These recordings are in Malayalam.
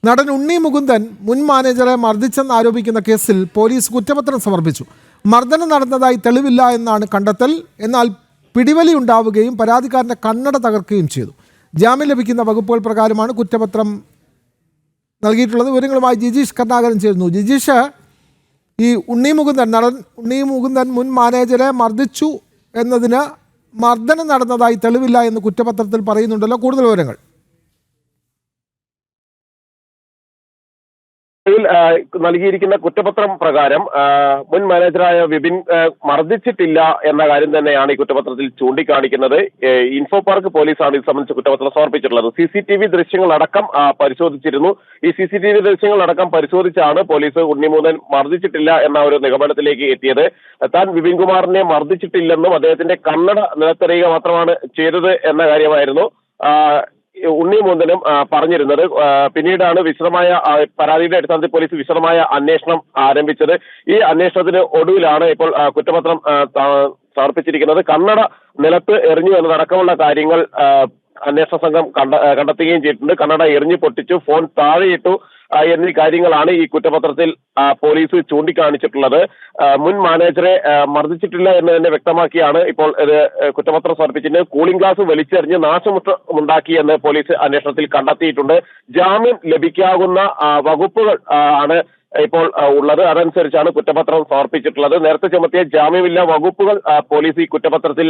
നടൻ ഉണ്ണി മുകുന്ദൻ മുൻ മാനേജറെ മർദ്ദിച്ചെന്നാരോപിക്കുന്ന കേസിൽ പോലീസ് കുറ്റപത്രം സമർപ്പിച്ചു. മർദ്ദനം നടന്നതായി തെളിവില്ല എന്നാണ് കണ്ടെത്തൽ. എന്നാൽ പിടിവലി ഉണ്ടാവുകയും പരാതിക്കാരന്റെ കണ്ണട തകർക്കുകയും ചെയ്തു. ജാമ്യം ലഭിക്കുന്ന വകുപ്പുകൾ പ്രകാരമാണ് കുറ്റപത്രം നൽകിയിട്ടുള്ളത്. വിവരങ്ങളുമായി ജിജീഷ് കരുണാകരൻ ചേരുന്നു. ജിജീഷ്, ഈ നടൻ ഉണ്ണി മുകുന്ദൻ മുൻ മാനേജരെ മർദ്ദിച്ചു എന്നതിന് മർദ്ദനം നടന്നതായി തെളിവില്ല എന്ന് കുറ്റപത്രത്തിൽ പറയുന്നുണ്ടല്ലോ. കൂടുതൽ വിവരങ്ങൾ. നൽകിയിരിക്കുന്ന കുറ്റപത്രം പ്രകാരം മുൻ മാനേജറായ വിപിൻ മർദ്ദിച്ചിട്ടില്ല എന്ന കാര്യം തന്നെയാണ് ഈ കുറ്റപത്രത്തിൽ ചൂണ്ടിക്കാണിക്കുന്നത്. ഇൻഫോ പാർക്ക് പോലീസാണ് ഇത് സംബന്ധിച്ച് കുറ്റപത്രം സമർപ്പിച്ചിട്ടുള്ളത്. CCTV ദൃശ്യങ്ങളടക്കം പരിശോധിച്ചിരുന്നു. ഈ CCTV ദൃശ്യങ്ങളടക്കം പരിശോധിച്ചാണ് പോലീസ് ഉണ്ണി മുകുന്ദൻ മർദ്ദിച്ചിട്ടില്ല എന്ന ഒരു നിഗമനത്തിലേക്ക് എത്തിയത്. താൻ വിപിൻ കുമാറിനെ മർദ്ദിച്ചിട്ടില്ലെന്നും അദ്ദേഹത്തിന്റെ കണ്ണട നിലത്തെറിയുക മാത്രമാണ് ചെയ്തത് എന്ന കാര്യമായിരുന്നു ഉണ്ണി മുകുന്ദനും പറഞ്ഞിരുന്നത്. പിന്നീടാണ് വിശദമായ പരാതിയുടെ അടിസ്ഥാനത്തിൽ പോലീസ് വിശദമായ അന്വേഷണം ആരംഭിച്ചത്. ഈ അന്വേഷണത്തിന് ഒടുവിലാണ് ഇപ്പോൾ കുറ്റപത്രം സമർപ്പിച്ചിരിക്കുന്നത്. കണ്ണട നിലത്ത് എറിഞ്ഞു എന്നതടക്കമുള്ള കാര്യങ്ങൾ അന്വേഷണ സംഘം കണ്ടെത്തുകയും ചെയ്തിട്ടുണ്ട്. കണ്ണട എറിഞ്ഞു പൊട്ടിച്ചു, ഫോൺ താഴെയിട്ടു എന്നീ കാര്യങ്ങളാണ് ഈ കുറ്റപത്രത്തിൽ പോലീസ് ചൂണ്ടിക്കാണിച്ചിട്ടുള്ളത്. മുൻ മാനേജറെ മർദ്ദിച്ചിട്ടില്ല എന്ന് തന്നെ വ്യക്തമാക്കിയാണ് ഇപ്പോൾ ഇത് കുറ്റപത്രം സമർപ്പിച്ചിട്ട് കൂളിംഗ് ഗ്ലാസ് വലിച്ചെറിഞ്ഞ് നാശമുണ്ടാക്കിയെന്ന് പോലീസ് അന്വേഷണത്തിൽ കണ്ടെത്തിയിട്ടുണ്ട്. ജാമ്യം ലഭിക്കാവുന്ന വകുപ്പുകൾ ആണ് ഇപ്പോൾ ഉള്ളത്. അതനുസരിച്ചാണ് കുറ്റപത്രം സമർപ്പിച്ചിട്ടുള്ളത്. നേരത്തെ ചുമത്തിയ ജാമ്യമില്ലാ വകുപ്പുകൾ പോലീസ് ഈ കുറ്റപത്രത്തിൽ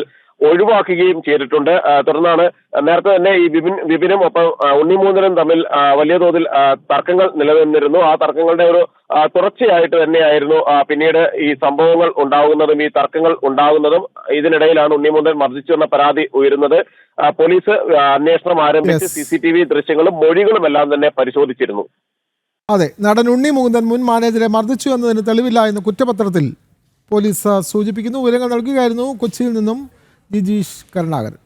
ഒഴിവാക്കുകയും ചെയ്തിട്ടുണ്ട്. തുടർന്നാണ് നേരത്തെ തന്നെ ഈ വിപിനും ഒപ്പം ഉണ്ണി മുകുന്ദനും തമ്മിൽ വലിയ തോതിൽ തർക്കങ്ങൾ നിലനിന്നിരുന്നു. ആ തർക്കങ്ങളുടെ ഒരു തുടർച്ചയായിട്ട് തന്നെയായിരുന്നു പിന്നീട് ഈ സംഭവങ്ങൾ ഉണ്ടാകുന്നതും ഈ തർക്കങ്ങൾ ഉണ്ടാകുന്നതും. ഇതിനിടയിലാണ് ഉണ്ണി മുകുന്ദൻ മർദ്ദിച്ചു എന്ന പരാതി ഉയരുന്നത്. പോലീസ് അന്വേഷണം ആരംഭിച്ച് CCTV ദൃശ്യങ്ങളും മൊഴികളും എല്ലാം തന്നെ പരിശോധിച്ചിരുന്നു. അതെ, നടൻ ഉണ്ണി മുകുന്ദൻ മുൻ മാനേജരെ മർദ്ദിച്ചു എന്നതിന് തെളിവില്ല എന്ന് കുറ്റപത്രത്തിൽ പോലീസ് സൂചിപ്പിക്കുന്നു. വിവരങ്ങൾ നൽകുകയായിരുന്നു കൊച്ചിയിൽ നിന്നും ജിജീഷ് കരുണാകരൻ.